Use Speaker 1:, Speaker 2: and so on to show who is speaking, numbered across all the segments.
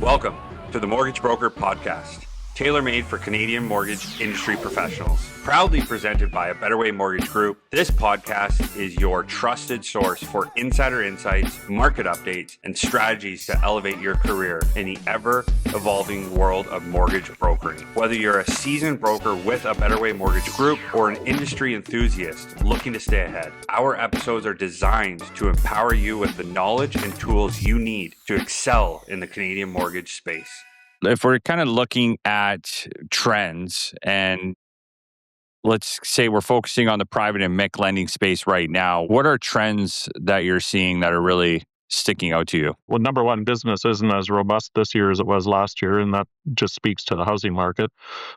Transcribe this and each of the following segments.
Speaker 1: Welcome to the Mortgage Broker Podcast, tailor-made for Canadian mortgage industry professionals. Proudly presented by A Better Way Mortgage Group, this podcast is your trusted source for insider insights, market updates, and strategies to elevate your career in the ever-evolving world of mortgage brokering. Whether you're a seasoned broker with A Better Way Mortgage Group or an industry enthusiast looking to stay ahead, our episodes are designed to empower you with the knowledge and tools you need to excel in the Canadian mortgage space.
Speaker 2: If we're kind of looking at trends, and let's say we're focusing on the private and MIC lending space right now, what are trends that you're seeing that are really sticking out to you?
Speaker 3: Well, number one, business isn't as robust this year as it was last year, and that just speaks to the housing market.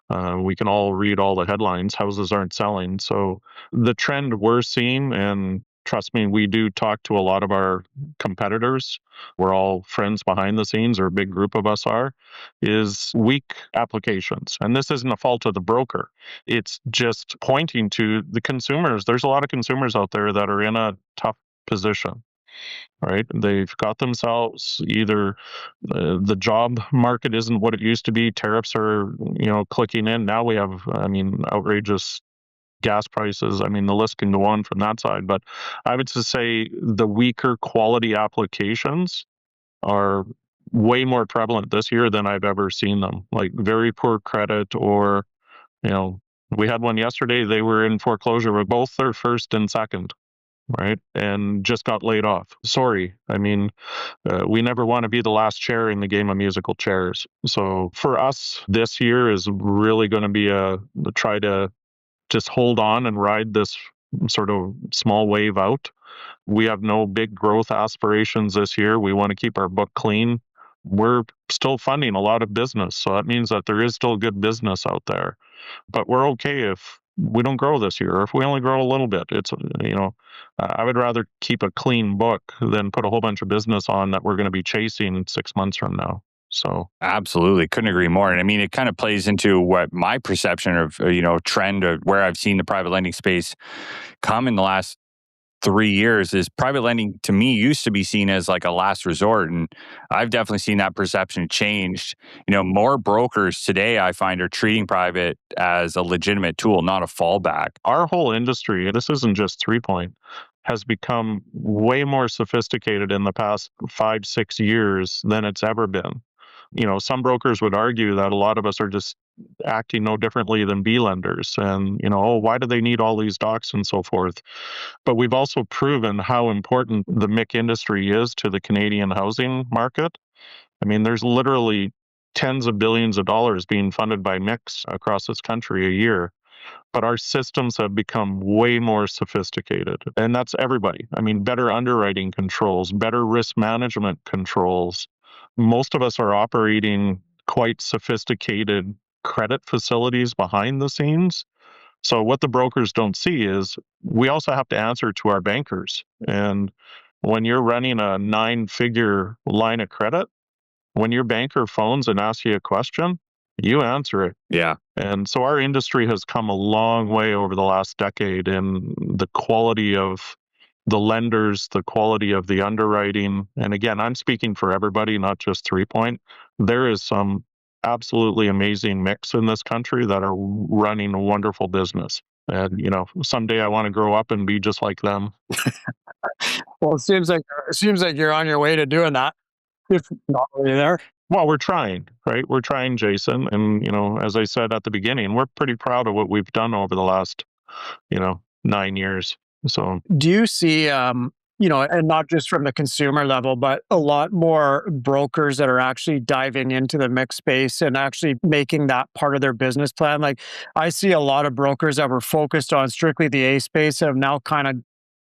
Speaker 3: We can all read all the headlines. Houses aren't selling. So the trend we're seeing, and trust me, we do talk to a lot of our competitors. We're all friends behind the scenes, or a big group of us are, is weak applications. And this isn't a fault of the broker. It's just pointing to the consumers. There's a lot of consumers out there that are in a tough position. Right? They've got themselves either the job market isn't what it used to be. Tariffs are, clicking in. Now we have, outrageous gas prices. The list can go on from that side. But I would just say the weaker quality applications are way more prevalent this year than I've ever seen them. Like very poor credit, or, we had one yesterday. They were in foreclosure with both their first and second. Right. And just got laid off. Sorry. We never want to be the last chair in the game of musical chairs. So for us, this year is really going to be try to just hold on and ride this sort of small wave out. We have no big growth aspirations this year. We want to keep our book clean. We're still funding a lot of business. So that means that there is still good business out there. But we're okay if we don't grow this year, or if we only grow a little bit. It's, I would rather keep a clean book than put a whole bunch of business on that we're going to be chasing 6 months from now. So
Speaker 2: absolutely, couldn't agree more. And it kind of plays into what my perception of, trend of where I've seen the private lending space come in the last 3 years is private lending to me used to be seen as like a last resort. And I've definitely seen that perception changed. More brokers today I find are treating private as a legitimate tool, not a fallback.
Speaker 3: Our whole industry, this isn't just 3 Point, has become way more sophisticated in the past 5-6 years than it's ever been. Some brokers would argue that a lot of us are just acting no differently than B lenders, and why do they need all these docs and so forth. But we've also proven how important the MIC industry is to the Canadian housing market. There's literally tens of billions of dollars being funded by MICs across this country a year. But our systems have become way more sophisticated, and that's everybody. Better underwriting controls, better risk management controls. Most of us are operating quite sophisticated credit facilities behind the scenes. So what the brokers don't see is we also have to answer to our bankers. And when you're running a 9-figure line of credit, when your banker phones and asks you a question, you answer it.
Speaker 2: Yeah.
Speaker 3: And so our industry has come a long way over the last decade in the quality of the lenders, the quality of the underwriting. And again, I'm speaking for everybody, not just 3 Point. There is some absolutely amazing MICs in this country that are running a wonderful business. And, someday I want to grow up and be just like them.
Speaker 4: Well, it seems like you're on your way to doing that, if not already there.
Speaker 3: Well, we're trying, right? We're trying, Jason. And, as I said at the beginning, we're pretty proud of what we've done over the last, 9 years. So
Speaker 4: do you see, and not just from the consumer level, but a lot more brokers that are actually diving into the MIC space and actually making that part of their business plan? Like I see a lot of brokers that were focused on strictly the A space have now kind of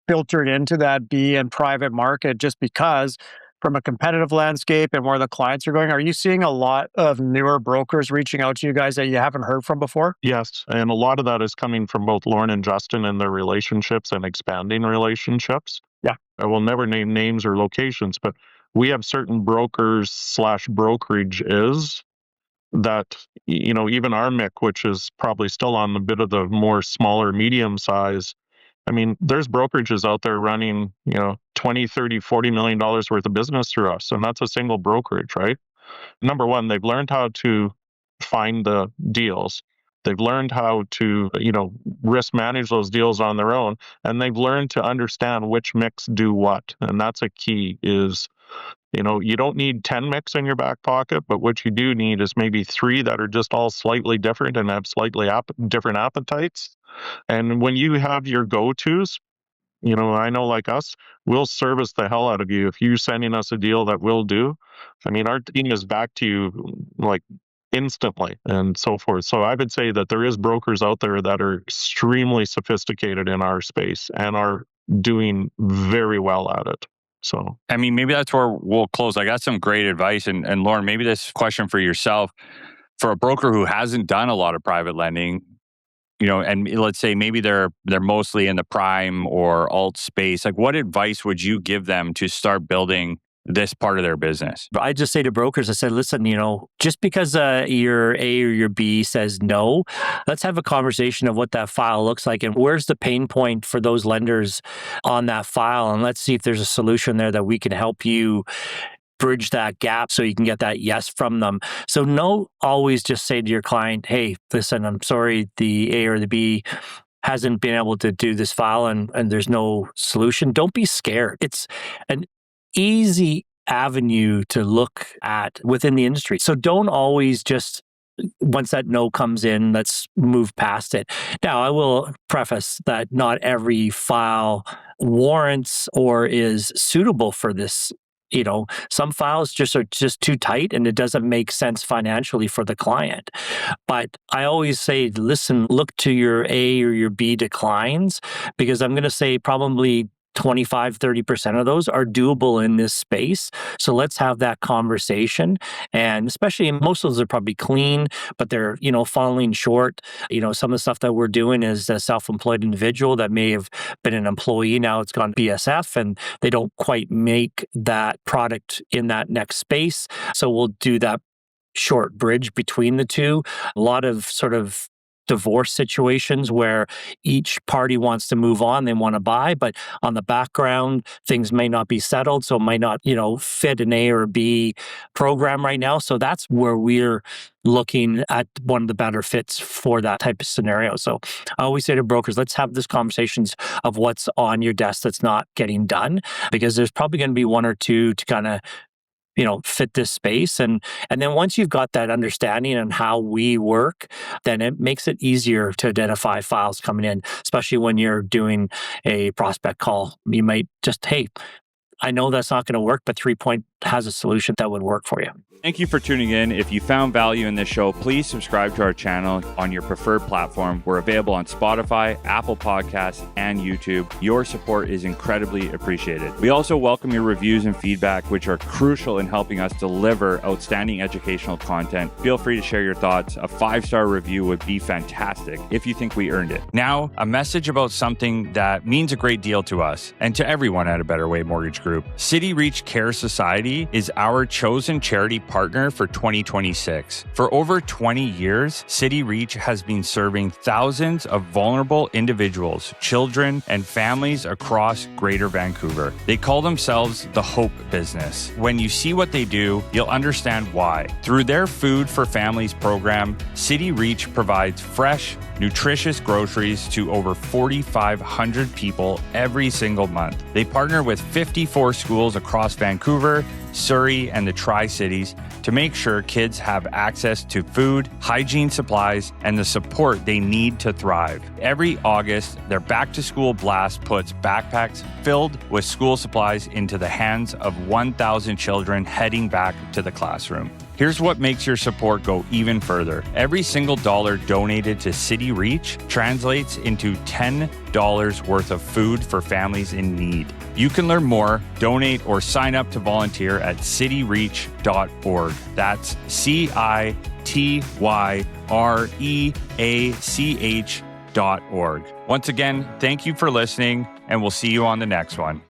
Speaker 4: filtered into that B and private market just because from a competitive landscape and where the clients are going. Are you seeing a lot of newer brokers reaching out to you guys that you haven't heard from before?
Speaker 3: Yes. And a lot of that is coming from both Loren and Justin and their relationships and expanding relationships.
Speaker 4: Yeah.
Speaker 3: I will never name names or locations, but we have certain brokers/brokerages that, even our MIC, which is probably still on the bit of the more smaller, medium size, there's brokerages out there running, $20, $30, $40 million worth of business through us. And that's a single brokerage, right? number one, they've learned how to find the deals. They've learned how to, risk manage those deals on their own, and they've learned to understand which mix do what. And that's a key is, you don't need 10 mix in your back pocket, but what you do need is maybe 3 that are just all slightly different and have slightly different appetites. And when you have your go-tos, I know like us, we'll service the hell out of you. If you're sending us a deal that we'll do, I mean, our team is back to you like instantly and so forth. So I would say that there is brokers out there that are extremely sophisticated in our space and are doing very well at it. So,
Speaker 2: I mean, maybe that's where we'll close. I got some great advice. And Loren, maybe this question for yourself, for a broker who hasn't done a lot of private lending, and let's say maybe they're mostly in the prime or alt space, like what advice would you give them to start building this part of their business?
Speaker 5: I just say to brokers, I said, listen, just because your A or your B says no, let's have a conversation of what that file looks like and where's the pain point for those lenders on that file. And let's see if there's a solution there that we can help you bridge that gap so you can get that yes from them. So no, always just say to your client, hey, listen, I'm sorry, the A or the B hasn't been able to do this file and there's no solution. Don't be scared. It's an easy avenue to look at within the industry. So don't always just, once that no comes in, let's move past it. Now, I will preface that not every file warrants or is suitable for this. Some files are just too tight and it doesn't make sense financially for the client. But I always say, listen, look to your A or your B declines, because I'm going to say probably 25-30% of those are doable in this space. So let's have that conversation. And especially most of those are probably clean, but they're, falling short. Some of the stuff that we're doing is a self-employed individual that may have been an employee. Now it's gone BSF and they don't quite make that product in that next space. So we'll do that short bridge between the two. A lot of sort of divorce situations where each party wants to move on, they want to buy, but on the background, things may not be settled, so it might not, fit an A or B program right now. So that's where we're looking at one of the better fits for that type of scenario. So I always say to brokers, let's have these conversations of what's on your desk that's not getting done, because there's probably going to be one or two to kind of fit this space. And then once you've got that understanding on how we work, then it makes it easier to identify files coming in, especially when you're doing a prospect call. You might just, hey, I know that's not going to work, but 3 Point has a solution that would work for you.
Speaker 2: Thank you for tuning in. If you found value in this show, please subscribe to our channel on your preferred platform. We're available on Spotify, Apple Podcasts, and YouTube. Your support is incredibly appreciated. We also welcome your reviews and feedback, which are crucial in helping us deliver outstanding educational content. Feel free to share your thoughts. A 5-star review would be fantastic if you think we earned it. Now, a message about something that means a great deal to us and to everyone at A Better Way Mortgage Group. City Reach Care Society is our chosen charity partner for 2026. For over 20 years, City Reach has been serving thousands of vulnerable individuals, children, and families across Greater Vancouver. They call themselves the Hope Business. When you see what they do, you'll understand why. Through their Food for Families program, City Reach provides fresh, nutritious groceries to over 4,500 people every single month. They partner with 54 schools across Vancouver, Surrey, and the Tri-Cities to make sure kids have access to food, hygiene supplies, and the support they need to thrive. Every August, their back-to-school blast puts backpacks filled with school supplies into the hands of 1,000 children heading back to the classroom. Here's what makes your support go even further. Every single dollar donated to City Reach translates into $10 worth of food for families in need. You can learn more, donate, or sign up to volunteer at cityreach.org. That's CITYREACH.org. Once again, thank you for listening, and we'll see you on the next one.